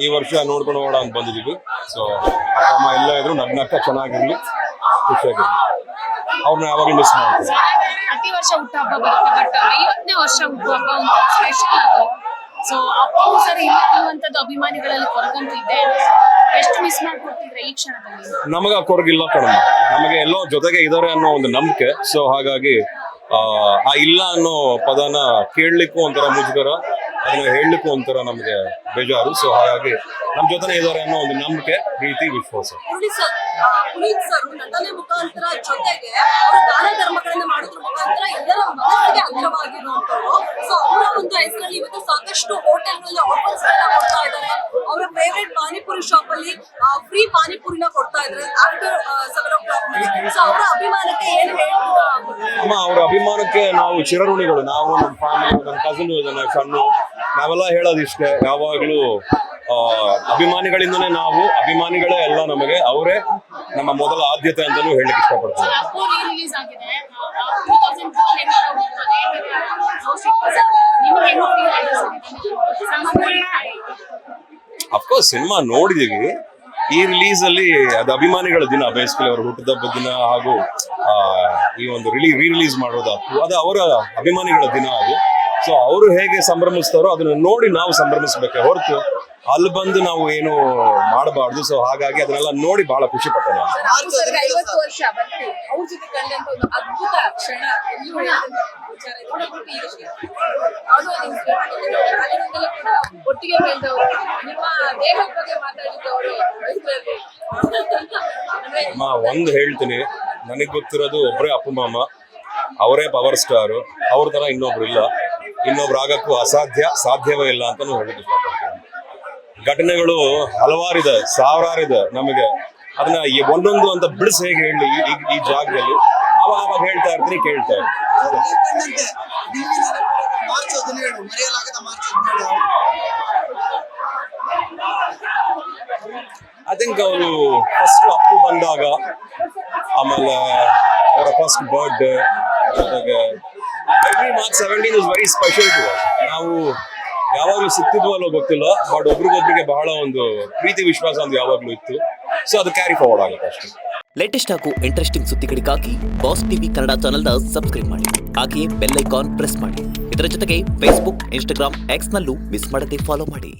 ಈ ವರ್ಷ ನೋಡ್ಕೊಂಡು ಹೋಗೋಣ ಅಂತ ಬಂದಿದ್ದೀವಿ. ಸೊ ಅಮ್ಮ ಎಲ್ಲ ಇದ್ರು ನಗ್ನಕ್ಕ ಚೆನ್ನಾಗಿರ್ಲಿ, ಖುಷಿಯಾಗಿರ್ಲಿ. ಅವ್ರನ್ನ ಯಾವಾಗಲೂ ಮಿಸ್ ಮಾಡ್ತೀವಿ. ಪ್ರತಿ ವರ್ಷ ಹುಟ್ಟುಹಬ್ಬ ಬರುತ್ತೆ, ಬಟ್ 50ನೇ ವರ್ಷ ಹುಟ್ಟುಹಬ್ಬ ಒಂದು ಸ್ಪೆಷಲ್ ಅದು. ಸೊ ಅಪ್ಪು ಸರ್ ಇಲ್ಲ ಅನ್ನುವಂಥದ್ದು ಅಭಿಮಾನಿಗಳಲ್ಲಿ ಕೊರಗಂತೂ ಇದ್ದೇ ಇದೆ. ಎಷ್ಟು ಮಿಸ್ ಮಾಡ್ಕೊಡ್ತಿದ್ರೆ ಈ ಕ್ಷಣದಲ್ಲಿ? ನಮಗ ಕೊರಗಿಲ್ಲ ಕಣಮ್ಮ, ನಮಗೆ ಎಲ್ಲೋ ಜೊತೆಗೆ ಇದಾರೆ ಅನ್ನೋ ಒಂದು ನಂಬಿಕೆ. ಸೊ ಹಾಗಾಗಿ ಆ ಇಲ್ಲ ಅನ್ನೋ ಪದನ ಕೇಳಲಿಕ್ಕೂ ಒಂಥರ ಮುಜುಗರ, ಅದನ್ನ ಹೇಳಲಿಕ್ಕೂ ಒಂಥರ ನಮಗೆ ಬೇಜಾರು. ಸೊ ಹಾಗಾಗಿ ನಮ್ ಜೊತೆನೆ ಇದಾರೆ ಅನ್ನೋ ಒಂದು ನಂಬಿಕೆ, ಪ್ರೀತಿ, ವಿಶ್ವಾಸ. ಪುನೀತ್ ಸರ್ ನಟನೆ ಮುಖಾಂತರ ಜೊತೆಗೆ ಅವರು ದಾನ ಧರ್ಮಗಳನ್ನ ಮಾಡೋದ್ರ ಮುಖಾಂತರ ಎಲ್ಲರ ಮನಸ್ಸಿಗೆ ಹತ್ತಿರವಾಗಿರುವಂತವ್ರು. ಸೊ ಅವರ ಒಂದು ಹೆಸರಲ್ಲಿ ಇವತ್ತು ಸಾಕಷ್ಟು ಹೋಟೆಲ್ಗಳಲ್ಲಿ ಆಫರ್ಸ್ ಕೊಡ್ತಾ ಇದ್ದಾರೆ. ಅವರ ಫೇವರೇಟ್ ಪಾನಿಪುರಿ ಶಾಪ್ ಅಲ್ಲಿ ಫ್ರೀ ಪಾನಿಪುರಿನ ಕೊಡ್ತಾ ಇದ್ದಾರೆ ಆಫ್ಟರ್ 7 o'clock. ಸೊ ಅವರ ಅಭಿಮಾನಕ್ಕೆ ಏನ್ ಹೇಳ್ತೀರಾ? ಅಮ್ಮ, ಅವ್ರ ಅಭಿಮಾನಕ್ಕೆ ನಾವು ಚಿರಋಣಿಗಳು. ನಾವು ನಮ್ಮ ಫ್ಯಾಮಿಲಿ, ನನ್ನ ಕಸಿನ್, ನನ್ನ ಸಣ್ಣ, ನಾವೆಲ್ಲ ಹೇಳೋದಿಷ್ಟೇ, ಯಾವಾಗ್ಲೂ ಅಭಿಮಾನಿಗಳಿಂದನೇ ನಾವು, ಅಭಿಮಾನಿಗಳೇ ಎಲ್ಲ ನಮಗೆ, ಅವರೇ ನಮ್ಮ ಮೊದಲ ಆದ್ಯತೆ ಅಂತಾನೂ ಹೇಳಲಿಕ್ಕೆ ಇಷ್ಟಪಡ್ತೀನಿ. ಅಪ್ಪು ರಿಲೀಸ್ ಆಗಿದೆ 2012 ಅಫ್ಕೋರ್ಸ್ ಸಿನಿಮಾ ನೋಡಿದೀವಿ. ಈ ರಿಲೀಸ್ ಅಲ್ಲಿ ಅದು ಅಭಿಮಾನಿಗಳ ದಿನ, ಬೇಸಿಕಲಿ ಅವರ ಹುಟ್ಟುಹಬ್ಬದ ದಿನ, ಹಾಗೂ ಈ ಒಂದು ರಿಲೀಸ್ ಮಾಡೋದು ಅದು ಅವರ ಅಭಿಮಾನಿಗಳ ದಿನ ಅದು. ಸೊ ಅವರು ಹೇಗೆ ಸಂಭ್ರಮಿಸ್ತಾರೋ ಅದನ್ನ ನೋಡಿ ನಾವು ಸಂಭ್ರಮಿಸ್ಬೇಕೆ ಹೊರತು ಅಲ್ಲಿ ಬಂದು ನಾವು ಏನು ಮಾಡಬಾರ್ದು. ಸೊ ಹಾಗಾಗಿ ಅದನ್ನೆಲ್ಲ ನೋಡಿ ಬಹಳ ಖುಷಿ ಪಟ್ಟೆ ನಾನು. 50 ವರ್ಷ ಬರ್ತೀವಿ ಅವ್ರ ಜೊತೆ ಕಂಡಂತ ಒಂದು ಅದ್ಭುತ ಕ್ಷಣ ಒಟ್ಟಿಗೆ ಬೆಳೆದವರು, ನಿಮ್ಮ ದೇಹದ ಬಗ್ಗೆ ಮಾತಾಡಿದ್ದವರು. ಅಮ್ಮ, ಒಂದು ಹೇಳ್ತೀನಿ, ನನಗ್ ಗೊತ್ತಿರೋದು ಒಬ್ಬರೇ ಅಪ್ಪು ಮಾಮ, ಅವರೇ ಪವರ್ ಸ್ಟಾರ್. ಅವ್ರ ತರ ಇನ್ನೊಬ್ರು ಇಲ್ಲ, ಇನ್ನೊಬ್ರು ಆಗಕ್ಕೂ ಅಸಾಧ್ಯ, ಸಾಧ್ಯವೇ ಇಲ್ಲ ಅಂತಾನು ಹೇಳಕ್ ಇಷ್ಟಪಡ್ತೀನಿ. ಘಟನೆಗಳು ಹಲವಾರಿದೆ, ಸಾವಿರಾರಿದೆ. ನಮಗೆ ಅದನ್ನ ಒಂದೊಂದು ಅಂತ ಬಿಡಿಸಿ ಹೇಗೆ ಹೇಳಿ ಈ ಜಾಗದಲ್ಲಿ ಅವಾಗ ಹೇಳ್ತಾ ಇರ್ತೀನಿ, ಕೇಳ್ತಾ ಇರ್ತೀನಿ. ಐ ಥಿಂಕ್ ಅವರು ಫಸ್ಟ್ ಅಪ್ಪು ಬಂದಾಗ, ಆಮೇಲೆ ಅವರ ಫಸ್ಟ್ ಬರ್ತ್ಡೇ, ಜೊತೆಗೆ every March 17 is very special to us. ನಾವು ಯಾವಾಗಲೂ ಸಿಕ್ತಿದ್ವಲ್ಲೋ ಗೊತ್ತಿಲ್ಲ, ಬಟ್ ಒಬ್ರಿಗೊಬ್ರಿಗೆ ಬಹಳ ಒಂದು ಪ್ರೀತಿ, ವಿಶ್ವಾಸ ಒಂದು ಯಾವಾಗ್ಲೂ ಇತ್ತು. ಸೊ ಅದು ಕ್ಯಾರಿ ಫಾರ್ವರ್ಡ್ ಆಗುತ್ತೆ ಅಷ್ಟೇ. ಲೇಟೆಸ್ಟ್ ಹಾಗೂ ಇಂಟ್ರೆಸ್ಟಿಂಗ್ ಸುದ್ದಿಗಳಿಗಾಗಿ ಬಾಸ್ ಟಿವಿ ಕನ್ನಡ ಚಾನೆಲ್ನ ಸಬ್ಸ್ಕ್ರೈಬ್ ಮಾಡಿ, ಹಾಗೆಯೇ ಬೆಲ್ ಐಕಾನ್ ಪ್ರೆಸ್ ಮಾಡಿ. ಇದರ ಜೊತೆಗೆ ಫೇಸ್ಬುಕ್, ಇನ್ಸ್ಟಾಗ್ರಾಮ್, ಎಕ್ಸ್ ನಲ್ಲೂ ಮಿಸ್ ಮಾಡದೆ ಫಾಲೋ ಮಾಡಿ.